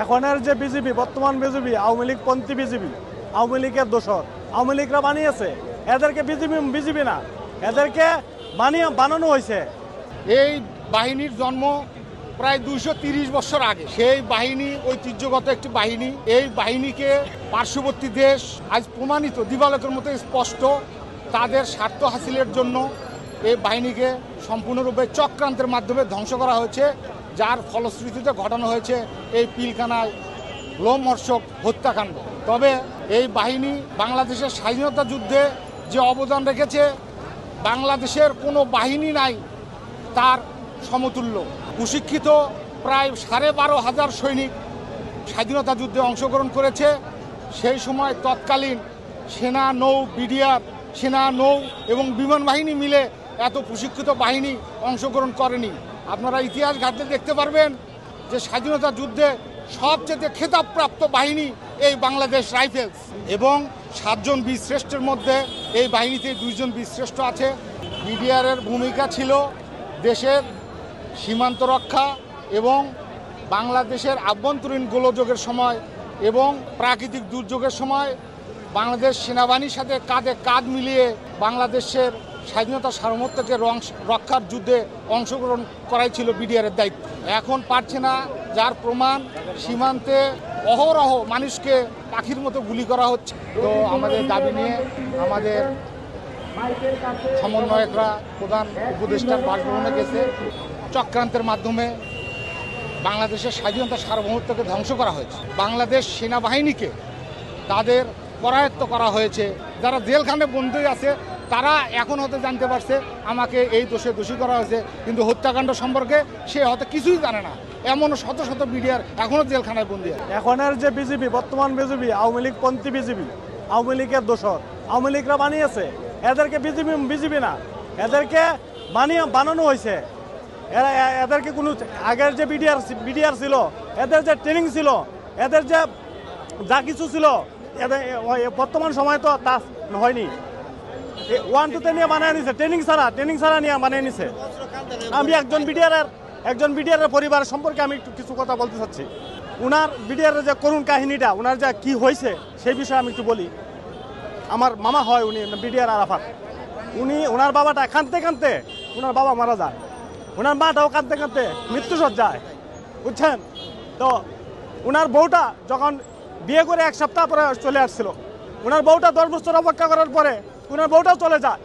এখনের যে বিজেপি, বর্তমান বিজেপি আওয়ামী লীগ পন্থী বিজেপি, আওয়ামী লীগের দোসর, আওয়ামী লীগরা বানিয়েছে এদেরকে। বিজেপি না, এদেরকে বানানো হয়েছে। এই বাহিনীর জন্ম প্রায় 230 বছর আগে। সেই বাহিনী ঐতিহ্যগত একটি বাহিনী। এই বাহিনীকে পার্শ্ববর্তী দেশ আজ প্রমাণিত দিবালোকের মতো স্পষ্ট তাদের স্বার্থ হাসিলের জন্য এই বাহিনীকে সম্পূর্ণরূপে চক্রান্তের মাধ্যমে ধ্বংস করা হয়েছে, যার ফলশ্রুতিতে ঘটানো হয়েছে এই পিলখানায় লোমহর্ষক হত্যাকাণ্ড। তবে এই বাহিনী বাংলাদেশের স্বাধীনতা যুদ্ধে যে অবদান রেখেছে বাংলাদেশের কোনো বাহিনী নাই তার সমতুল্য। প্রশিক্ষিত প্রায় 12,500 সৈনিক স্বাধীনতা যুদ্ধে অংশগ্রহণ করেছে। সেই সময় তৎকালীন সেনা, নৌ, বিডিআর, সেনা, নৌ এবং বিমান বাহিনী মিলে এত প্রশিক্ষিত বাহিনী অংশগ্রহণ করেনি। আপনারা ইতিহাস ঘাটলে দেখতে পারবেন যে স্বাধীনতা যুদ্ধে সবচেয়ে খেতাবপ্রাপ্ত বাহিনী এই বাংলাদেশ রাইফেলস, এবং 7 জন বীরশ্রেষ্ঠের মধ্যে এই বাহিনীতে 2 জন বীরশ্রেষ্ঠ আছে। বিডিআরের ভূমিকা ছিল দেশের সীমান্ত রক্ষা এবং বাংলাদেশের আভ্যন্তরীণ গোলযোগের সময় এবং প্রাকৃতিক দুর্যোগের সময় বাংলাদেশ সেনাবাহিনীর সাথে কাঁধে কাঁধ মিলিয়ে বাংলাদেশের স্বাধীনতা সার্বভৌমত্বকে রক্ষার যুদ্ধে অংশগ্রহণ করাই ছিল বিডিআরের দায়িত্ব। এখন পারছে না, যার প্রমাণ সীমান্তে অহরহ মানুষকে পাখির মতো গুলি করা হচ্ছে। তো আমাদের দাবি নিয়ে আমাদের সমন্বয়করা প্রধান উপদেষ্টার বাসভবনে গেছে। চক্রান্তের মাধ্যমে বাংলাদেশের স্বাধীনতা সার্বভৌমত্বকে ধ্বংস করা হয়েছে। বাংলাদেশ সেনাবাহিনীকে তাদের করায়ত্ত করা হয়েছে। যারা জেলখানে বন্দী আছে তারা এখন হয়তো জানতে পারছে আমাকে এই দোষে দোষী করা হয়েছে, কিন্তু হত্যাকাণ্ড সম্পর্কে সে হয়তো কিছুই জানে না। এমন শত শত বিডিআর এখনও জেলখানায় বন্দী আছে। এখনের যে বিজেপি, বর্তমান বিজেপি আওয়ামী লীগ পন্থী বিজেপি, আওয়ামী লীগের দোসর, আওয়ামী লীগরা বানিয়েছে এদেরকে। বিজেপি না, এদেরকে বানানো হয়েছে। এদেরকে কোনো আগের যে বিডিআর ছিল, এদের যে ট্রেনিং ছিল, এদের যে যা কিছু ছিল, বর্তমান সময় তো তা হয়নি। 1-2 নিয়ে বানিয়ে নিছে, ট্রেনিং ছাড়া নিয়ে বানিয়ে নিছে। আমি একজন বিডিআরের পরিবার সম্পর্কে আমি একটু কিছু কথা বলতে চাচ্ছি। উনার বিডিআরের যে করুণ কাহিনীটা, উনার যা কি হয়েছে সেই বিষয়ে আমি একটু বলি। আমার মামা হয় উনি, বিডিআর আরাফাত। ওনার বাবাটা কাঁদতে ওনার বাবা মারা যায়, ওনার মাটাও কাঁদতে মৃত্যুসজ্জায়, বুঝছেন তো। ওনার বউটা যখন বিয়ে করে 1 সপ্তাহ পরে চলে আসছিল, ওনার বউটা 10 বছর অপেক্ষা করার পরে ওনার বউটাও চলে যায়।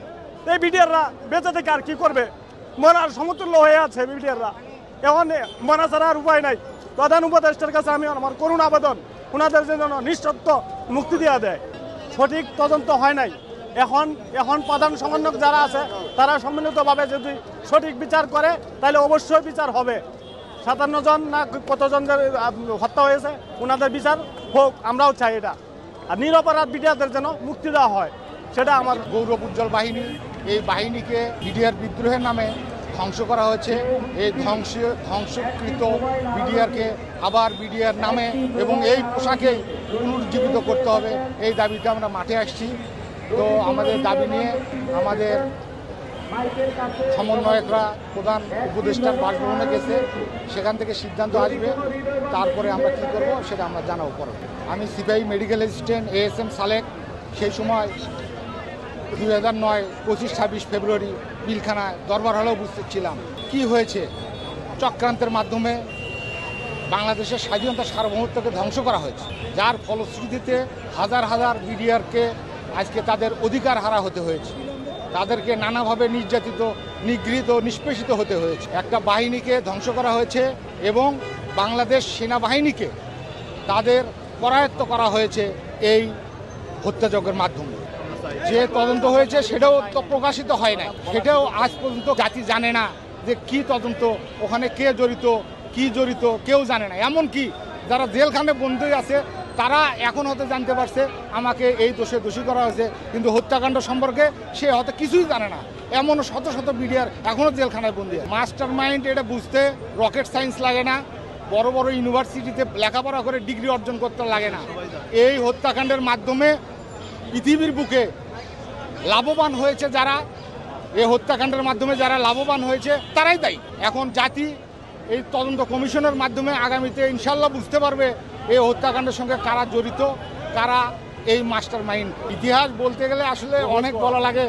এই বিডিআররা বেঁচে থেকে আর কি করবে? মরার সমতুল্য হয়ে আছে বিডিআররা। এখন মরা ছাড়া আর উপায় নাই। প্রধান উপদেষ্টার কাছে আমি আমার করুণ আবেদন, ওনাদের যেন নিঃশর্ত মুক্তি দেওয়া দেয়। সঠিক তদন্ত হয় নাই। এখন প্রধান সমন্বয়ক যারা আছে তারা সম্মিলিতভাবে যদি সঠিক বিচার করে তাহলে অবশ্যই বিচার হবে। 57 জন না কতজনদের হত্যা হয়েছে, ওনাদের বিচার হোক, আমরাও চাই এটা। আর নিরপরাধ বিডিআরদের যেন মুক্তি দেওয়া হয়, সেটা আমার গৌরব উজ্জ্বল বাহিনী। এই বাহিনীকে বিডিআর বিদ্রোহের নামে ধ্বংস করা হয়েছে। এই ধ্বংসকৃত বিডিআরকে আবার বিডিআর নামে এবং এই পোশাকেই পুনরুজ্জীবিত করতে হবে, এই দাবিতে আমরা মাঠে আসছি। তো আমাদের দাবি নিয়ে আমাদের সমন্বয়করা প্রধান উপদেষ্টার বাসভবনে গেছে, সেখান থেকে সিদ্ধান্ত আসবে। তারপরে আমরা কী করব সেটা আমরা জানাবো পরে। আমি সিপাহী মেডিকেল অ্যাসিস্ট্যান্ট ASM সালেক। সেই সময় 2009 25-26 ফেব্রুয়ারি পিলখানায় দরবার হলেও উপস্থিত ছিলাম। কি হয়েছে? চক্রান্তের মাধ্যমে বাংলাদেশের স্বাধীনতা সার্বভৌমত্বকে ধ্বংস করা হয়েছে, যার ফলশ্রুতিতে হাজার হাজার বিডিআরকে আজকে তাদের অধিকার হারা হতে হয়েছে। তাদেরকে নানাভাবে নির্যাতিত, নিগৃহীত, নিষ্পেষিত হতে হয়েছে। একটা বাহিনীকে ধ্বংস করা হয়েছে এবং বাংলাদেশ সেনাবাহিনীকে তাদের করায়ত্ত করা হয়েছে এই হত্যাযজ্ঞের মাধ্যমে। যে তদন্ত হয়েছে সেটাও তো প্রকাশিত হয় না, সেটাও আজ পর্যন্ত জাতি জানে না যে কি তদন্ত, ওখানে কে জড়িত, কি জড়িত কেউ জানে না। এমনকি যারা জেলখানে বন্দী আছে তারা এখন হয়তো জানতে পারছে আমাকে এই দোষে দোষী করা হয়েছে, কিন্তু হত্যাকাণ্ড সম্পর্কে সে হয়তো কিছুই জানে না। এমনও শত শত বিডিআর এখনও জেলখানায় বন্দী। মাস্টার মাইন্ড এটা বুঝতে রকেট সায়েন্স লাগে না, বড় বড় ইউনিভার্সিটিতে লেখাপড়া করে ডিগ্রি অর্জন করতে লাগে না। এই হত্যাকাণ্ডের মাধ্যমে পৃথিবীর বুকে লাভবান হয়েছে যারা, এই হত্যাকাণ্ডের মাধ্যমে যারা লাভবান হয়েছে তারাই দায়ী। এখন জাতি এই তদন্ত কমিশনের মাধ্যমে আগামীতে ইনশাল্লাহ বুঝতে পারবে এই হত্যাকাণ্ডের সঙ্গে কারা জড়িত, কারা এই মাস্টার মাইন্ড। ইতিহাস বলতে গেলে আসলে অনেক বলা লাগে।